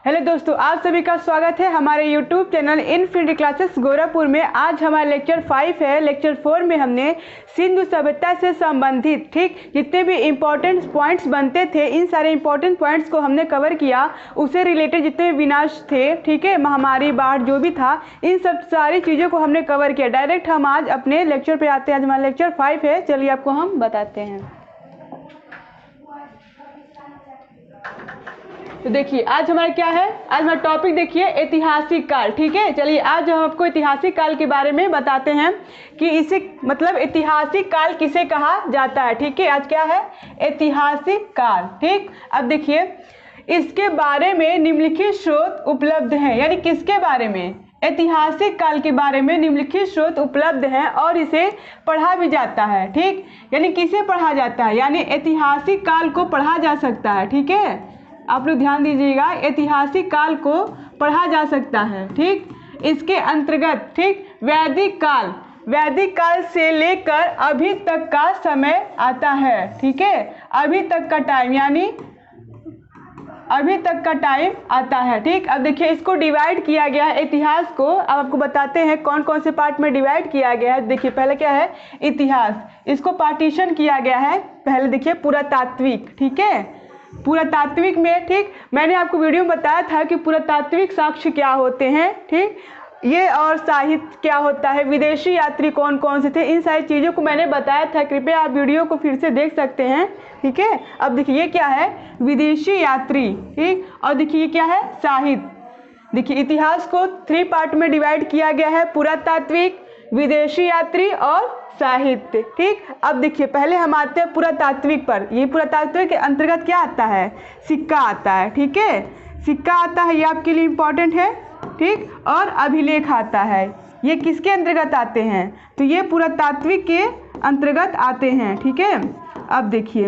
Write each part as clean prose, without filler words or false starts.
Hello दोस्तों, आप सभी का स्वागत है हमारे YouTube channel infinity classes Gorakhpur में। आज हमारा लेक्चर 5 है। लेक्चर 4 में हमने सिंधु सभ्यता से संबंधित जितने भी इम्पोर्टेंट पॉइंट्स बनते थे, इन सारे इम्पोर्टेंट पॉइंट्स को हमने कवर किया। उससे रिलेटेड जितने भी विनाश थे, ठीक है, महामारी, बाढ़ जो भी था, इन सब सारी चीज़ों को हमने कवर किया। डायरेक्ट हम आज अपने लेक्चर पर आते हैं। आज हमारा लेक्चर 5 है। चलिए आपको हम बताते हैं। तो देखिए आज हमारा क्या है, आज हमारा टॉपिक देखिए ऐतिहासिक काल। ठीक है, चलिए आज हम आपको ऐतिहासिक काल के बारे में बताते हैं कि इसे मतलब ऐतिहासिक काल किसे कहा जाता है। ठीक है, आज क्या है, ऐतिहासिक काल। ठीक, अब देखिए इसके बारे में निम्नलिखित स्रोत उपलब्ध हैं। यानी किसके बारे में, ऐतिहासिक काल के बारे में निम्नलिखित स्रोत उपलब्ध हैं और इसे पढ़ा भी जाता है। ठीक, यानी किसे पढ़ा जाता है, यानी ऐतिहासिक काल को पढ़ा जा सकता है। ठीक है, आप लोग ध्यान दीजिएगा, ऐतिहासिक काल को पढ़ा जा सकता है। ठीक, इसके अंतर्गत ठीक वैदिक काल से लेकर अभी तक का समय आता है। ठीक है, अभी तक का टाइम, यानी अभी तक का टाइम आता है। ठीक, अब देखिए इसको डिवाइड किया गया है इतिहास को। अब आपको बताते हैं कौन कौन से पार्ट में डिवाइड किया गया है। देखिए पहले क्या है, इतिहास, इसको पार्टीशन किया गया है। पहले देखिए पुरातात्विक। ठीक है, पुरातात्विक में, ठीक, मैंने आपको वीडियो में बताया था कि पुरातात्विक साक्ष्य क्या होते हैं। ठीक, ये और साहित्य क्या होता है, विदेशी यात्री कौन कौन से थे, इन सारी चीज़ों को मैंने बताया था। कृपया आप वीडियो को फिर से देख सकते हैं। ठीक है, अब देखिए ये क्या है, विदेशी यात्री। ठीक, और देखिए ये क्या है, साहित्य। देखिए इतिहास को 3 पार्ट में डिवाइड किया गया है, पुरातात्विक, विदेशी यात्री और साहित्य। ठीक, अब देखिए पहले हम आते हैं पुरातात्विक पर। ये पुरातात्विक के अंतर्गत क्या आता है, सिक्का आता है। ठीक है, सिक्का आता है, ये आपके लिए इम्पोर्टेंट है। ठीक, और अभिलेख आता है। ये किसके अंतर्गत आते हैं, तो ये पुरातात्विक के अंतर्गत आते हैं। ठीक है, अब देखिए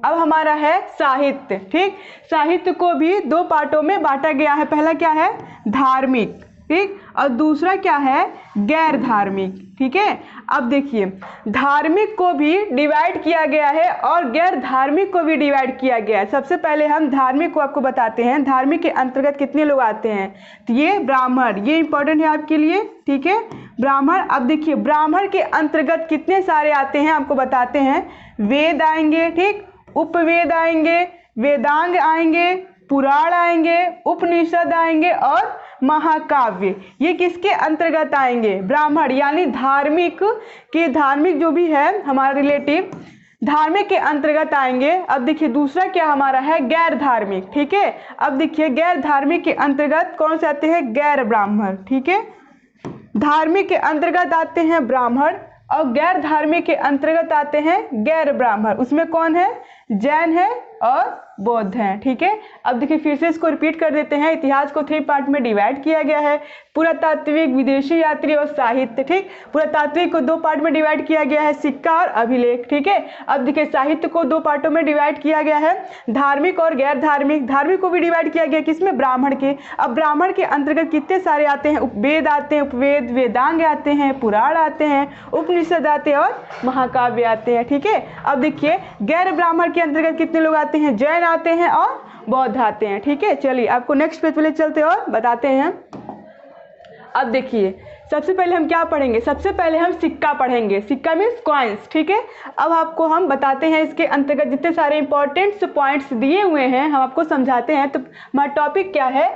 अब हमारा है साहित्य। ठीक, साहित्य को भी 2 पार्टों में बांटा गया है। पहला क्या है, धार्मिक। ठीक, और दूसरा क्या है, गैर धार्मिक। ठीक है, अब देखिए धार्मिक को भी डिवाइड किया गया है और गैर धार्मिक को भी डिवाइड किया गया है। सबसे पहले हम धार्मिक को आपको बताते हैं। धार्मिक के अंतर्गत कितने लोग आते हैं, तो ये ब्राह्मण, ये इंपॉर्टेंट है आपके लिए। ठीक है, ब्राह्मण। अब देखिए ब्राह्मण के अंतर्गत कितने सारे आते हैं आपको बताते हैं। वेद आएंगे, ठीक, उपवेद आएंगे, वेदांग आएंगे, पुराण आएंगे, उपनिषद आएंगे और महाकाव्य। ये किसके अंतर्गत आएंगे, ब्राह्मण, यानी धार्मिक जो भी है हमारा रिलेटिव, धार्मिक के अंतर्गत आएंगे। अब देखिए दूसरा क्या हमारा है, गैर धार्मिक। ठीक है, अब देखिए गैर धार्मिक के अंतर्गत कौन से आते हैं, गैर ब्राह्मण। ठीक है, धार्मिक के अंतर्गत आते हैं ब्राह्मण और गैर धार्मिक के अंतर्गत आते हैं गैर ब्राह्मण। उसमें कौन है, जैन है और बौद्ध हैं। ठीक है, अब देखिए फिर से इसको रिपीट कर देते हैं। इतिहास को 3 पार्ट में डिवाइड किया गया है, पुरातात्विक, विदेशी यात्री और साहित्य। ठीक, पुरातात्विक को 2 पार्ट में डिवाइड किया गया है, सिक्का और अभिलेख। ठीक है, अब देखिए साहित्य को 2 पार्टों में डिवाइड किया गया है, धार्मिक और गैर धार्मिक। धार्मिक को भी डिवाइड किया गया किसमें, ब्राह्मण के। अब ब्राह्मण के अंतर्गत कितने सारे आते हैं, वेद आते हैं, उपवेद, वेदांग आते हैं, पुराण आते हैं, उपनिषद आते हैं और महाकाव्य आते हैं। ठीक है, अब देखिए गैर ब्राह्मण के अंतर्गत कितने लोग आते हैं, जैन आते हैं और बौद्ध आते हैं। ठीक है, चलिए आपको नेक्स्ट पेज पे चलते और बताते हैं। अब देखिए सबसे पहले हम क्या पढ़ेंगे, सबसे पहले हम सिक्का पढ़ेंगे। सिक्का मीन्स कॉइन्स। ठीक है, अब आपको हम बताते हैं इसके अंतर्गत जितने सारे इंपॉर्टेंट पॉइंट्स दिए हुए हैं हम आपको समझाते हैं। तो हमारा टॉपिक क्या है,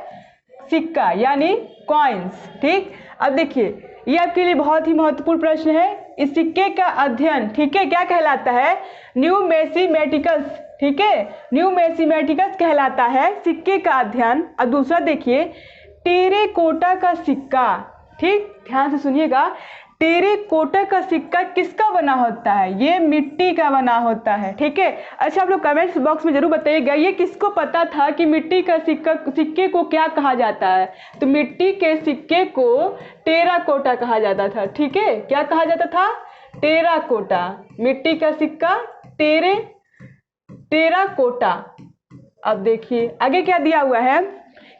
सिक्का यानी कॉइन्स। ठीक, अब देखिए ये आपके लिए बहुत ही महत्वपूर्ण प्रश्न है। इस सिक्के का अध्ययन, ठीक है, क्या कहलाता है, न्यूमेसिमेटिक्स। ठीक है, न्यूमेसिमेटिक्स कहलाता है सिक्के का अध्ययन। और दूसरा देखिए टेराकोटा का सिक्का। ठीक, ध्यान से सुनिएगा, टेराकोटा का सिक्का किसका बना होता है, ये मिट्टी का बना होता है। ठीक है, अच्छा आप लोग कमेंट्स बॉक्स में जरूर बताइएगा ये किसको पता था कि मिट्टी का सिक्के को क्या कहा जाता है। तो मिट्टी के सिक्के को टेराकोटा कहा जाता था। ठीक है, क्या कहा जाता था, टेराकोटा। मिट्टी का सिक्का टेराकोटा। अब देखिए आगे क्या दिया हुआ है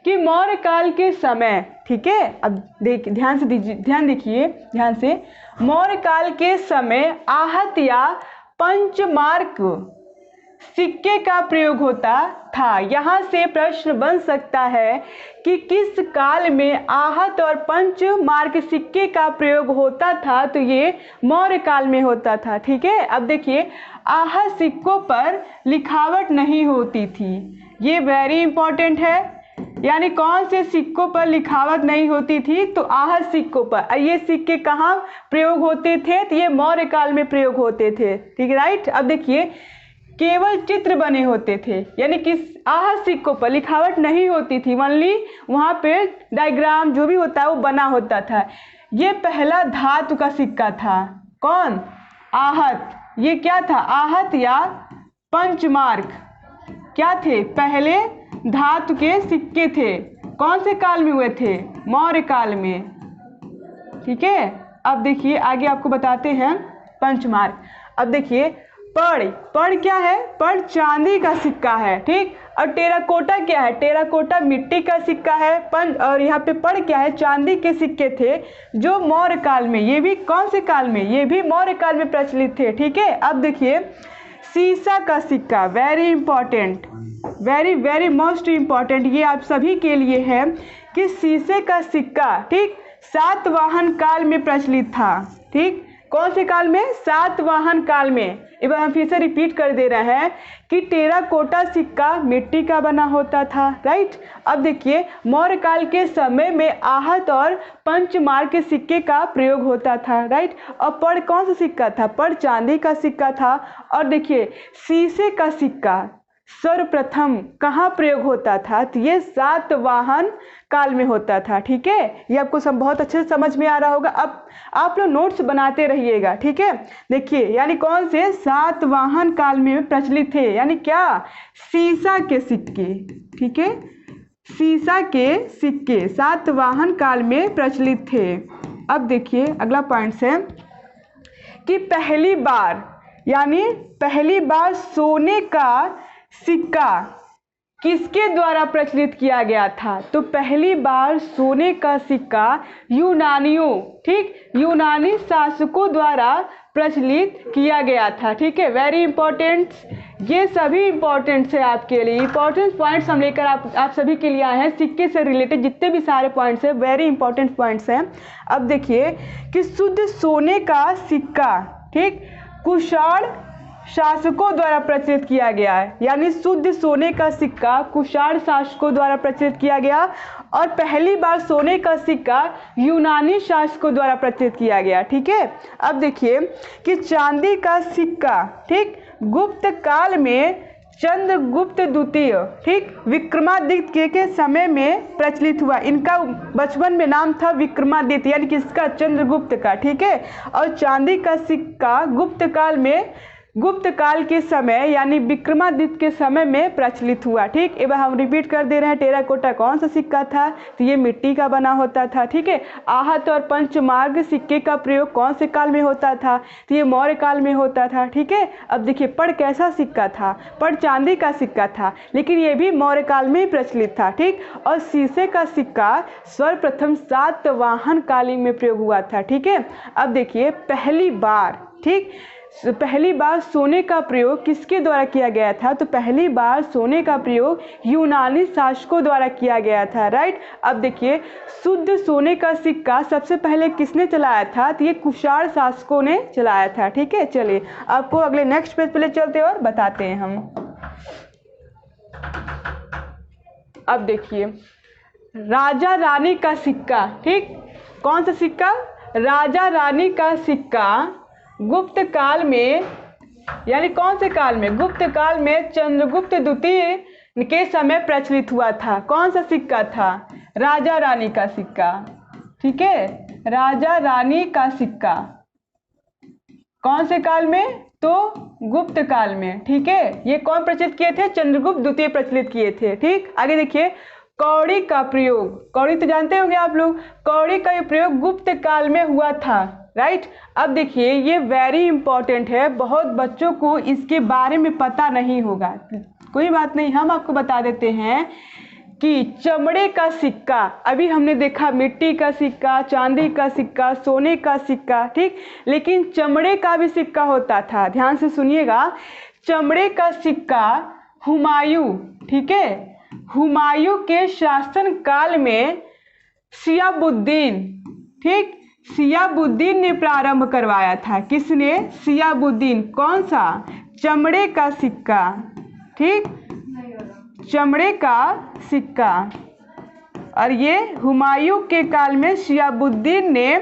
कि मौर्य काल के समय। ठीक है, अब ध्यान देखिए ध्यान से, मौर्य काल के समय आहत या पंचमार्क सिक्के का प्रयोग होता था। यहाँ से प्रश्न बन सकता है कि किस काल में आहत और पंच मार्क सिक्के का प्रयोग होता था, तो ये मौर्य काल में होता था। ठीक है, अब देखिए आहत सिक्कों पर लिखावट नहीं होती थी, ये वेरी इंपॉर्टेंट है। यानी कौन से सिक्कों पर लिखावट नहीं होती थी, तो आहत सिक्कों पर। ये सिक्के कहाँ प्रयोग होते थे, तो ये मौर्य काल में प्रयोग होते थे। ठीक है, राइट। अब देखिए केवल चित्र बने होते थे, यानी किस आहत सिक्कों पर लिखावट नहीं होती थी, ओनली वहाँ पे डायग्राम जो भी होता है वो बना होता था। ये पहला धातु का सिक्का था। कौन? आहत। ये क्या था? आहत या पंचमार्क क्या थे? पहले धातु के सिक्के थे। कौन से काल में हुए थे? मौर्य काल में। ठीक है, अब देखिए आगे आपको बताते हैं पंचमार्क। अब देखिए पड़ क्या है? पड़ चांदी का सिक्का है। ठीक, और टेराकोटा क्या है? टेराकोटा मिट्टी का सिक्का है। और यहाँ पे पड़ क्या है? चांदी के सिक्के थे जो मौर्य काल में, ये भी कौन से काल में? ये भी मौर्य काल में प्रचलित थे। ठीक है, अब देखिए सीसा का सिक्का, very important, very very most important, ये आप सभी के लिए है कि शीशे का सिक्का, ठीक, सातवाहन काल में प्रचलित था। ठीक, कौन से काल में? सातवाहन काल में। एक बार हम फिर से रिपीट कर दे रहे हैं कि टेराकोटा सिक्का मिट्टी का बना होता था। राइट। अब देखिए मौर्य काल के समय में आहत और पंचमार्क के सिक्के का प्रयोग होता था। राइट। और पड़ कौन सा सिक्का था? पड़ चांदी का सिक्का था। और देखिए शीशे का सिक्का सर्वप्रथम कहाँ प्रयोग होता था? तो ये सातवाहन काल में होता था। ठीक है, ये आपको सब बहुत अच्छे से समझ में आ रहा होगा। अब आप लोग नोट्स बनाते रहिएगा। ठीक है, देखिए यानी कौन से? सातवाहन काल में प्रचलित थे, यानी क्या? सीसा के सिक्के। ठीक है, सीसा के सिक्के सातवाहन काल में प्रचलित थे। अब देखिए अगला पॉइंट है कि पहली बार, यानी पहली बार सोने का सिक्का किसके द्वारा प्रचलित किया गया था? तो पहली बार सोने का सिक्का यूनानियों, ठीक, यूनानी शासकों द्वारा प्रचलित किया गया था। ठीक है, वेरी इंपॉर्टेंट, ये सभी इंपॉर्टेंट है आपके लिए। इंपॉर्टेंट पॉइंट्स हम लेकर आप सभी के लिए आए हैं। सिक्के से रिलेटेड जितने भी सारे पॉइंट्स हैं वेरी इंपॉर्टेंट पॉइंट्स हैं। अब देखिए कि शुद्ध सोने का सिक्का, ठीक, कुषाण शासकों द्वारा प्रचलित किया गया है, यानी शुद्ध सोने का सिक्का कुषाण शासकों द्वारा प्रचलित किया गया। और पहली बार सोने का सिक्का यूनानी शासकों द्वारा प्रचलित किया गया। ठीक है, अब देखिए कि चांदी का सिक्का, ठीक, गुप्त काल में चंद्रगुप्त द्वितीय, ठीक, विक्रमादित्य के समय में प्रचलित हुआ। इनका बचपन में नाम था विक्रमादित्य, यानी किसका? चंद्रगुप्त का। ठीक है, और चांदी का सिक्का गुप्त काल में, गुप्त काल के समय यानी विक्रमादित्य के समय में प्रचलित हुआ। ठीक, एक बार हम रिपीट कर दे रहे हैं। टेराकोटा कौन सा सिक्का था? तो ये मिट्टी का बना होता था। ठीक है, आहत और पंचमार्क सिक्के का प्रयोग कौन से काल में होता था? तो ये मौर्य काल में होता था। ठीक है, अब देखिए पड़ कैसा सिक्का था? पड़ चांदी का सिक्का था, लेकिन ये भी मौर्य काल में ही प्रचलित था। ठीक, और शीशे का सिक्का सर्वप्रथम सातवाहन कालीन में प्रयोग हुआ था। ठीक है, अब देखिए पहली बार, ठीक, पहली बार सोने का प्रयोग किसके द्वारा किया गया था? तो पहली बार सोने का प्रयोग यूनानी शासकों द्वारा किया गया था। राइट। अब देखिए शुद्ध सोने का सिक्का सबसे पहले किसने चलाया था? तो ये कुषाण शासकों ने चलाया था। ठीक है, चलिए आपको अगले नेक्स्ट पेज पे ले चलते और बताते हैं हम। अब देखिए राजा रानी का सिक्का, ठीक, कौन सा सिक्का? राजा रानी का सिक्का गुप्त काल में, यानी कौन से काल में? गुप्त काल में चंद्रगुप्त द्वितीय के समय प्रचलित हुआ था। कौन सा सिक्का था? राजा रानी का सिक्का। ठीक है, राजा रानी का सिक्का कौन से काल में? तो गुप्त काल में। ठीक है, ये कौन प्रचलित किए थे? चंद्रगुप्त द्वितीय प्रचलित किए थे। ठीक, आगे देखिए कौड़ी का प्रयोग, कौड़ी तो जानते होंगे आप लोग, कौड़ी का प्रयोग गुप्त काल में हुआ था। राइट। अब देखिए ये वेरी इंपॉर्टेंट है, बहुत बच्चों को इसके बारे में पता नहीं होगा। कोई बात नहीं, हम आपको बता देते हैं कि चमड़े का सिक्का, अभी हमने देखा मिट्टी का सिक्का, चांदी का सिक्का, सोने का सिक्का, ठीक, लेकिन चमड़े का भी सिक्का होता था। ध्यान से सुनिएगा, चमड़े का सिक्का हुमायूं, ठीक है, हुमायूं के शासन काल में शिहाबुद्दीन, ठीक, शिहाबुद्दीन ने प्रारंभ करवाया था। किसने? शिहाबुद्दीन। कौन सा? चमड़े का सिक्का, ठीक, चमड़े का सिक्का। और ये हुमायूं के काल में शिहाबुद्दीन ने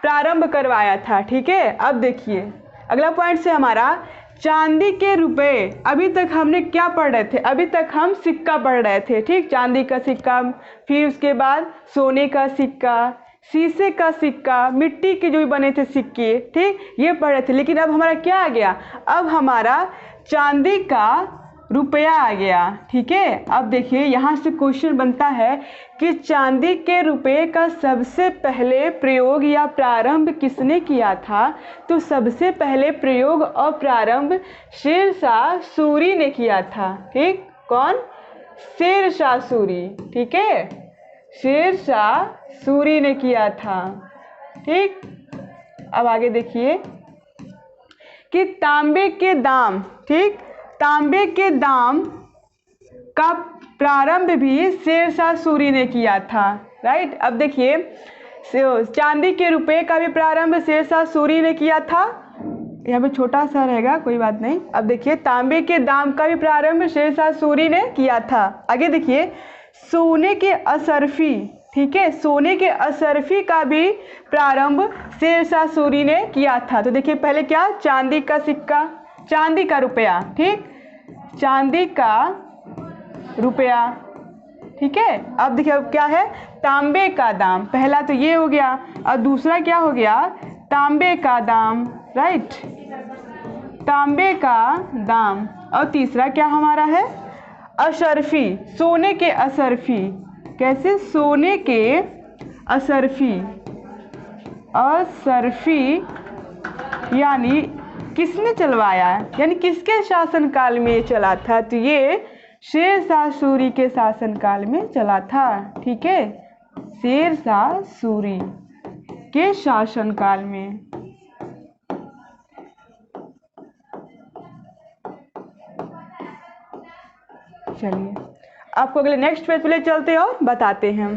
प्रारंभ करवाया था, ठीक है। अब देखिए अगला पॉइंट से हमारा चांदी के रुपए। अभी तक हमने क्या पढ़ रहे थे? अभी तक हम सिक्का पढ़ रहे थे, ठीक, चांदी का सिक्का, फिर उसके बाद सोने का सिक्का, शीशे का सिक्का, मिट्टी के जो भी बने थे सिक्के, ठीक, ये पढ़ रहे थे। लेकिन अब हमारा क्या आ गया? अब हमारा चांदी का रुपया आ गया, ठीक है। अब देखिए यहाँ से क्वेश्चन बनता है कि चांदी के रुपये का सबसे पहले प्रयोग या प्रारंभ किसने किया था? तो सबसे पहले प्रयोग और प्रारंभ शेरशाह सूरी ने किया था, ठीक। कौन? शेरशाह सूरी, ठीक है, शेरशाह सूरी ने किया था, ठीक। अब आगे देखिए कि तांबे के दाम, ठीक, तांबे के दाम का प्रारंभ भी शेरशाह सूरी ने किया था, राइट। अब देखिए चांदी के रुपए का भी प्रारंभ शेरशाह सूरी ने किया था। यहाँ पे छोटा सा रहेगा, कोई बात नहीं। अब देखिए तांबे के दाम का भी प्रारंभ शेरशाह सूरी ने किया था। आगे देखिए सोने के असरफी, ठीक है, सोने के असरफी का भी प्रारंभ शेरशाह सूरी ने किया था। तो देखिए पहले क्या? चांदी का सिक्का, चांदी का रुपया, ठीक, चांदी का रुपया, ठीक है। अब देखिए अब क्या है? तांबे का दाम। पहला तो ये हो गया, और दूसरा क्या हो गया? तांबे का दाम, राइट, तांबे का दाम। और तीसरा क्या हमारा है? असरफी, सोने के असरफी। कैसे? सोने के असरफी, असरफी यानी किसने चलवाया, यानी किसके शासनकाल में ये चला था? तो ये शेरशाह सूरी के शासनकाल में चला था, ठीक है, शेरशाह सूरी के शासनकाल में। चलिए आपको अगले नेक्स्ट पेज पे ले चलते हैं और बताते हैं।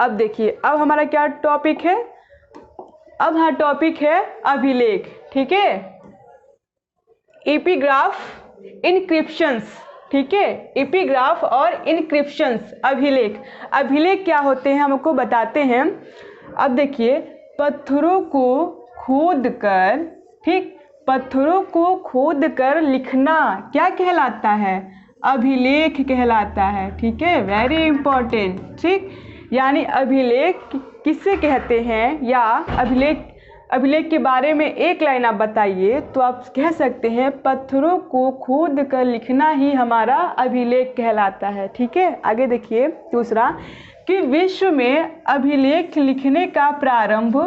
अब देखिए अब हमारा क्या टॉपिक है? अब हाँ टॉपिक है अभिलेख, ठीक है, एपिग्राफ, इनक्रिप्शंस, ठीक है, एपिग्राफ और इनक्रिप्शंस, अभिलेख। अभिलेख क्या होते हैं हमको बताते हैं। अब देखिए पत्थरों को खोद कर, ठीक, पत्थरों को खोद कर लिखना क्या कहलाता है? अभिलेख कहलाता है, ठीक है, वेरी इंपॉर्टेंट, ठीक। यानी अभिलेख किसे कहते हैं, या अभिलेख के बारे में एक लाइन आप बताइए तो आप कह सकते हैं पत्थरों को खोद कर लिखना ही हमारा अभिलेख कहलाता है, ठीक है। आगे देखिए दूसरा कि विश्व में अभिलेख लिखने का प्रारंभ,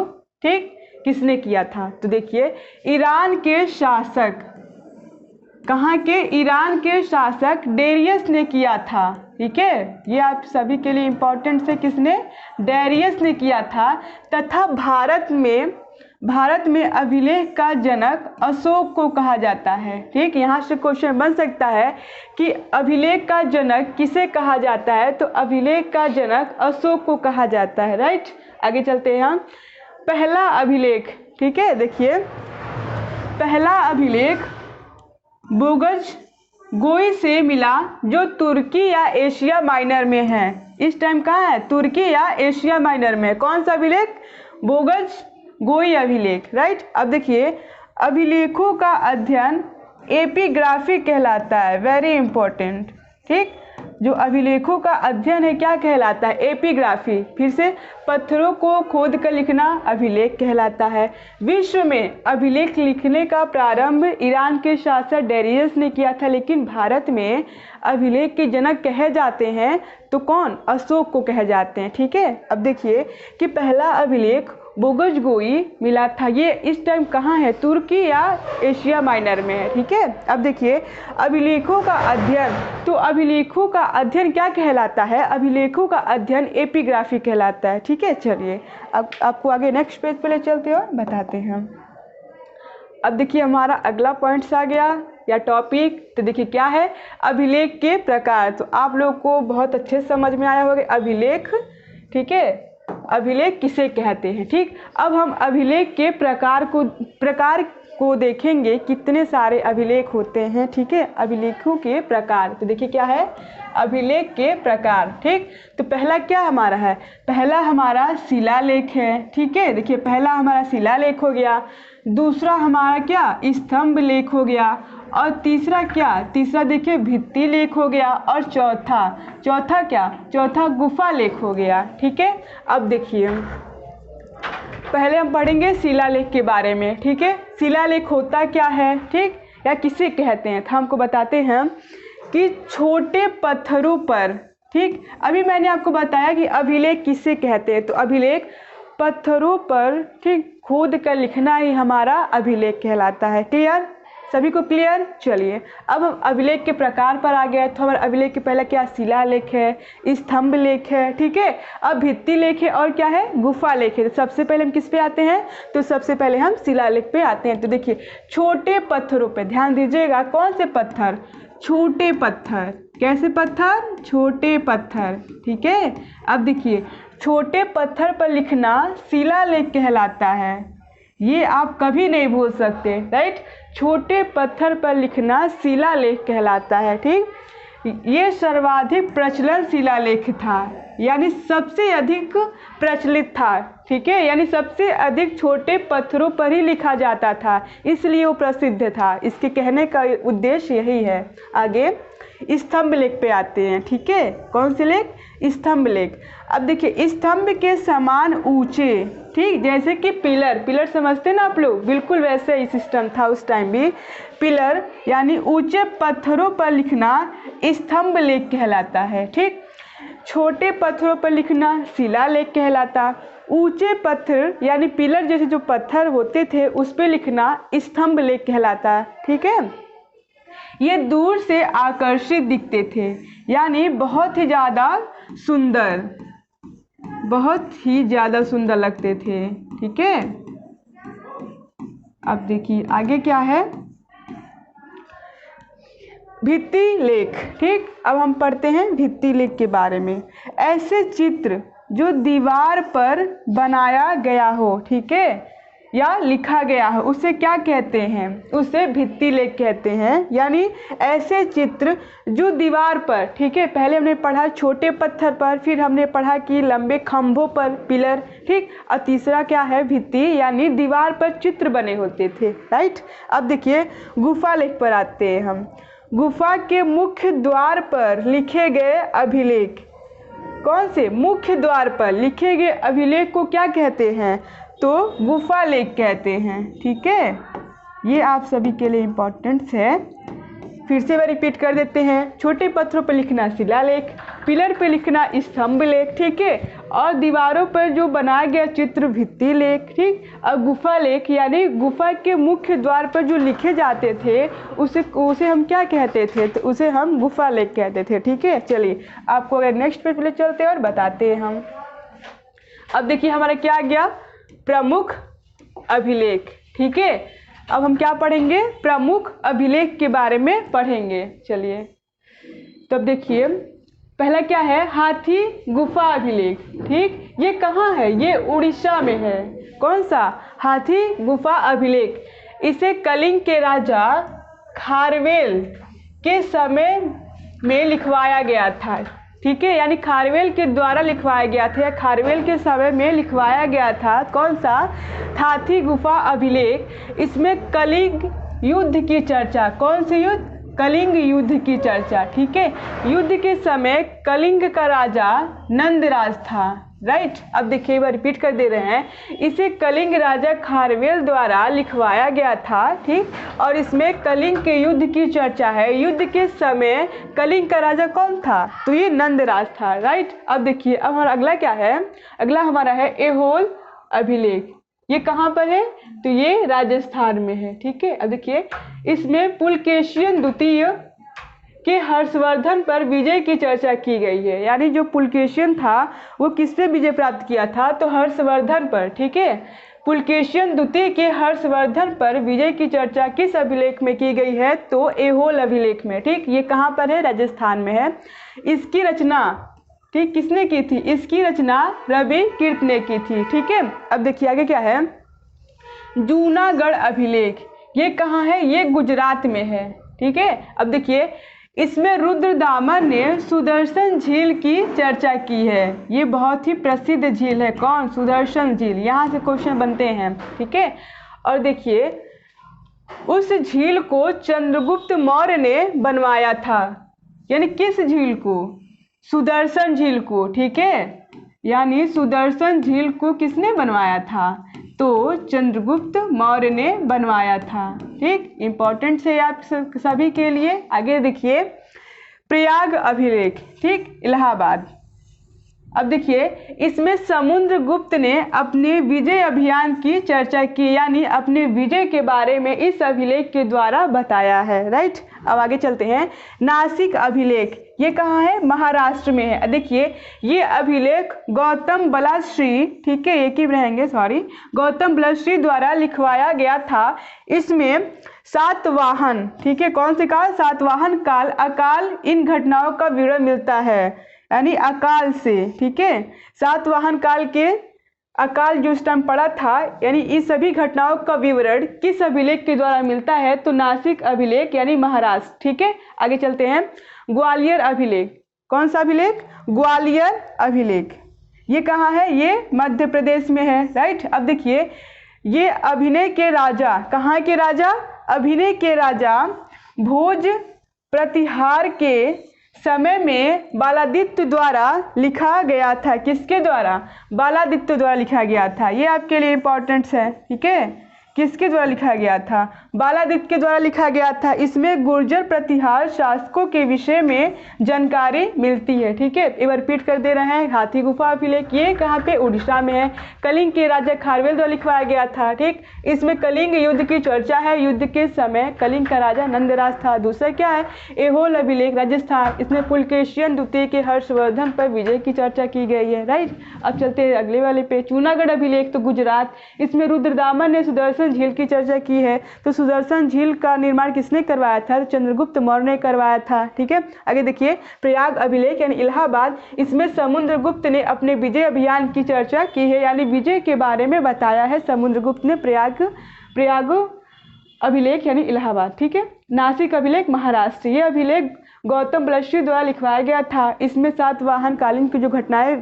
ठीक, किसने किया था? तो देखिए ईरान के शासक, कहाँ के? ईरान के शासक डेरियस ने किया था, ठीक है, ये आप सभी के लिए इम्पोर्टेंट है। किसने? डेरियस ने किया था। तथा भारत में अभिलेख का जनक अशोक को कहा जाता है, ठीक। यहाँ से क्वेश्चन बन सकता है कि अभिलेख का जनक किसे कहा जाता है? तो अभिलेख का जनक अशोक को कहा जाता है, राइट। आगे चलते हैं हम। पहला अभिलेख, ठीक है, देखिए पहला अभिलेख बोगज गोई से मिला जो तुर्की या एशिया माइनर में है। इस टाइम कहाँ है? तुर्की या एशिया माइनर में। कौन सा अभिलेख? बोगज गोई अभिलेख, राइट। अब देखिए अभिलेखों का अध्ययन एपिग्राफी कहलाता है, वेरी इंपॉर्टेंट, ठीक। जो अभिलेखों का अध्ययन है क्या कहलाता है? एपिग्राफी। फिर से पत्थरों को खोद कर लिखना अभिलेख कहलाता है। विश्व में अभिलेख लिखने का प्रारंभ ईरान के शासक डेरियस ने किया था, लेकिन भारत में अभिलेख के जनक कहे जाते हैं तो कौन? अशोक को कहे जाते हैं, ठीक है। अब देखिए कि पहला अभिलेख बोगजगोई मिला था। ये इस टाइम कहाँ है, तुर्की या एशिया माइनर में है। ठीक है, अब देखिए अभिलेखों का अध्ययन, तो अभिलेखों का अध्ययन क्या कहलाता है, अभिलेखों का अध्ययन एपिग्राफी कहलाता है। ठीक है, चलिए अब आपको आगे नेक्स्ट पेज पे ले चलते हो, बताते हैं। अब देखिए हमारा अगला पॉइंट्स आ गया या टॉपिक, तो देखिए क्या है, अभिलेख के प्रकार। तो आप लोग को बहुत अच्छे से समझ में आया होगा अभिलेख। ठीक है, अभिलेख किसे कहते हैं। ठीक, अब हम अभिलेख के प्रकार को देखेंगे, कितने सारे अभिलेख होते हैं। ठीक है, अभिलेखों के प्रकार, तो देखिए क्या है, अभिलेख के प्रकार। ठीक, तो पहला क्या हमारा है, पहला हमारा शिलालेख है। ठीक है, देखिए पहला हमारा शिलालेख हो गया, दूसरा हमारा क्या, स्तंभ लेख हो गया, और तीसरा क्या, तीसरा देखिए भित्ति लेख हो गया, और चौथा क्या, चौथा गुफा लेख हो गया। ठीक है, अब देखिए पहले हम पढ़ेंगे शिलालेख के बारे में। ठीक है, शिलालेख होता क्या है, ठीक, या किसे कहते हैं, तो हमको बताते हैं कि छोटे पत्थरों पर, ठीक, अभी मैंने आपको बताया कि अभिलेख किसे कहते हैं, तो अभिलेख पत्थरों पर, ठीक, खोद कर लिखना ही हमारा अभिलेख कहलाता है। क्लियर, सभी को क्लियर। चलिए अब हम अभिलेख के प्रकार पर आ गए, तो हमारे अभिलेख के पहले क्या, शिलालेख है, स्तंभ लेख है। ठीक है, अब भित्ति लेख है, और क्या है, गुफा लेख है। तो सबसे पहले हम किस पे आते हैं, तो सबसे पहले हम शिलालेख पे आते हैं। तो देखिए छोटे पत्थरों पे ध्यान दीजिएगा, कौन से पत्थर, छोटे पत्थर, कैसे पत्थर, छोटे पत्थर। ठीक है, अब देखिए छोटे पत्थर पर लिखना शिलालेख कहलाता है, ये आप कभी नहीं भूल सकते। राइट, छोटे पत्थर पर लिखना शिलालेख कहलाता है। ठीक, ये सर्वाधिक प्रचलन शिलालेख था, यानी सबसे अधिक प्रचलित था। ठीक है, यानी सबसे अधिक छोटे पत्थरों पर ही लिखा जाता था, इसलिए वो प्रसिद्ध था। इसके कहने का उद्देश्य यही है। आगे स्तंभ लेख पे आते हैं। ठीक है, कौन से लेख, स्तंभ लेख। अब देखिए स्तंभ के समान ऊंचे, ठीक, जैसे कि पिलर समझते ना आप लोग, बिल्कुल वैसे ही सिस्टम था उस टाइम भी। पिलर यानी ऊंचे पत्थरों पर लिखना स्तंभ लेख कहलाता है। ठीक, छोटे पत्थरों पर लिखना शिलालेख कहलाता, ऊंचे पत्थर यानी पिलर जैसे जो पत्थर होते थे उस पर लिखना स्तंभ लेख कहलाता। ठीक है, ये दूर से आकर्षित दिखते थे, यानी बहुत ही ज़्यादा सुंदर, बहुत ही ज़्यादा सुंदर लगते थे। ठीक है, अब देखिए आगे क्या है, भित्ति लेख। ठीक, अब हम पढ़ते हैं भित्ति लेख के बारे में। ऐसे चित्र जो दीवार पर बनाया गया हो, ठीक है, या लिखा गया हो, उसे क्या कहते हैं, उसे भित्ति लेख कहते हैं। यानी ऐसे चित्र जो दीवार पर, ठीक है, पहले हमने पढ़ा छोटे पत्थर पर, फिर हमने पढ़ा कि लंबे खंभों पर पिलर, ठीक, और तीसरा क्या है, भित्ति, यानी दीवार पर चित्र बने होते थे। राइट, अब देखिए गुफा लेख पर आते हैं हम। गुफा के मुख्य द्वार पर लिखे गए अभिलेख, कौन से, मुख्य द्वार पर लिखे गए अभिलेख को क्या कहते हैं, तो गुफा लेख कहते हैं। ठीक है, ये आप सभी के लिए इम्पोर्टेंट है, फिर से रिपीट कर देते हैं। छोटे पत्थरों पर लिखना शिलालेख, पिलर पर लिखना स्तंभ लेख, ठीक है, और दीवारों पर जो बनाया गया चित्र भित्ति लेख। ठीक, और गुफा लेख यानी गुफा के मुख्य द्वार पर जो लिखे जाते थे उसे हम क्या कहते थे, तो उसे हम गुफा लेख कहते थे। ठीक है, चलिए आपको अगर नेक्स्ट पेज पे चलते हैं और बताते हैं हम। अब देखिए हमारा क्या आ गया, प्रमुख अभिलेख। ठीक है, अब हम क्या पढ़ेंगे, प्रमुख अभिलेख के बारे में पढ़ेंगे। चलिए तो अब देखिए पहला क्या है, हाथी गुफा अभिलेख। ठीक, ये कहाँ है, ये उड़ीसा में है। कौन सा, हाथी गुफा अभिलेख। इसे कलिंग के राजा खारवेल के समय में लिखवाया गया था। ठीक है, यानी खारवेल के द्वारा लिखवाया गया था, या खारवेल के समय में लिखवाया गया था। कौन सा, हाथी गुफा अभिलेख। इसमें कलिंग युद्ध की चर्चा, कौन से युद्ध, कलिंग युद्ध की चर्चा। ठीक है, युद्ध के समय कलिंग का राजा नंदराज था। राइट, अब देखिए एक बार रिपीट कर दे रहे हैं, इसे कलिंग राजा खारवेल द्वारा लिखवाया गया था। ठीक, और इसमें कलिंग के युद्ध की चर्चा है। युद्ध के समय कलिंग का राजा कौन था, तो ये नंदराज था। राइट, अब देखिए अब हमारा अगला क्या है, अगला हमारा है ऐहोल अभिलेख ये कहाँ पर है? तो ये राजस्थान में है। ठीक है, अब देखिए इसमें पुलकेशियन द्वितीय के हर्षवर्धन पर विजय की चर्चा की गई है। यानी जो पुलकेशियन था वो किस पे विजय प्राप्त किया था? तो हर्षवर्धन पर। ठीक है, पुलकेशियन द्वितीय के हर्षवर्धन पर विजय की चर्चा किस अभिलेख में की गई है? तो ऐहोल अभिलेख में। ठीक, ये कहाँ पर है? राजस्थान में है। इसकी रचना ठीक किसने की थी? इसकी रचना रवि कीर्त ने की थी। ठीक है, अब देखिए आगे क्या है। जूनागढ़ अभिलेख ये कहाँ है? ये गुजरात में है। ठीक है, अब देखिए इसमें रुद्रदामन ने सुदर्शन झील की चर्चा की है। ये बहुत ही प्रसिद्ध झील है। कौन? सुदर्शन झील। यहाँ से क्वेश्चन बनते हैं। ठीक है, और देखिए उस झील को चंद्रगुप्त मौर्य ने बनवाया था। यानी किस झील को? सुदर्शन झील को। ठीक है, यानी सुदर्शन झील को किसने बनवाया था? तो चंद्रगुप्त मौर्य ने बनवाया था। ठीक, इंपॉर्टेंट है आप सभी के लिए। आगे देखिए प्रयाग अभिलेख। ठीक, इलाहाबाद। अब देखिए इसमें समुद्रगुप्त ने अपने विजय अभियान की चर्चा की। यानी अपने विजय के बारे में इस अभिलेख के द्वारा बताया है। राइट, अब आगे चलते हैं। नासिक अभिलेख ये कहाँ है? महाराष्ट्र में है। देखिए ये अभिलेख गौतम बलाश्री, ठीक है एक ही रहेंगे सॉरी, गौतम बलाश्री द्वारा लिखवाया गया था। इसमें सातवाहन, ठीक है कौन से काल? सातवाहन काल, अकाल इन घटनाओं का विवरण मिलता है। यानी अकाल से। ठीक है, सातवाहन काल के अकाल जो उस टाइम पड़ा था, यानी इस सभी घटनाओं का विवरण किस अभिलेख के द्वारा मिलता है? तो नासिक अभिलेख यानी महाराष्ट्र। ठीक है, आगे चलते हैं। ग्वालियर अभिलेख। कौन सा अभिलेख? ग्वालियर अभिलेख। ये कहाँ है? ये मध्य प्रदेश में है। राइट, अब देखिए ये अभिनय के राजा, कहाँ के राजा? अभिनय के राजा भोज प्रतिहार के समय में बालादित्य द्वारा लिखा गया था। किसके द्वारा? बालादित्य द्वारा लिखा गया था। ये आपके लिए इंपॉर्टेंट है। ठीक है, किसके द्वारा लिखा गया था? बालादित्य के द्वारा लिखा गया था। इसमें गुर्जर प्रतिहार शासकों के विषय में जानकारी मिलती है। ठीक है, एक बार रिपीट कर दे रहे हैं। हाथी गुफा अभिलेख ये कहाँ पे? उड़ीसा में है। कलिंग के राजा खारवेल द्वारा लिखवाया गया था। ठीक, इसमें कलिंग युद्ध की चर्चा है। युद्ध के समय कलिंग का राजा नंदराज था। दूसरा क्या है? ऐहोल अभिलेख राजस्थान, इसमें पुलकेशियन द्वितीय के हर्षवर्धन पर विजय की चर्चा की गई है। राइट, अब चलते हैं अगले वाले पे। जूनागढ़ अभिलेख तो गुजरात, इसमें रुद्रदामन ने सुदर्शन झील की चर्चा की है। तो सुदर्शन झील का निर्माण किसने करवाया था? तो चंद्रगुप्त मौर्य ने करवाया था। ठीक है, आगे देखिए प्रयाग अभिलेख यानी इलाहाबाद, इसमें समुद्रगुप्त ने अपने विजय अभियान की चर्चा की है। यानी विजय के बारे में बताया है समुद्रगुप्त ने। प्रयाग अभिलेख यानी इलाहाबाद। ठीक है, नासिक अभिलेख महाराष्ट्र, ये अभिलेख गौतम बलाश्री द्वारा लिखवाया गया था। इसमें सातवाहन कालीन की जो घटनाएं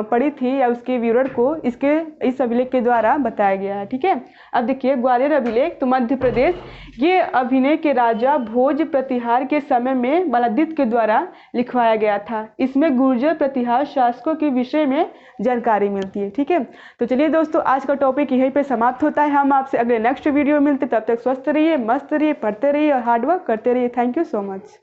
पड़ी थी या उसके विवरण को इस अभिलेख के द्वारा बताया गया है। ठीक है, अब देखिए ग्वालियर अभिलेख तो मध्य प्रदेश, ये अभिनय के राजा भोज प्रतिहार के समय में बालादित्य के द्वारा लिखवाया गया था। इसमें गुर्जर प्रतिहार शासकों के विषय में जानकारी मिलती है। ठीक है, तो चलिए दोस्तों आज का टॉपिक यहीं पे समाप्त होता है। हम आपसे अगले नेक्स्ट वीडियो मिलते, तब तक स्वस्थ रहिए, मस्त रहिए, पढ़ते रहिए और हार्डवर्क करते रहिए। Thank you so much.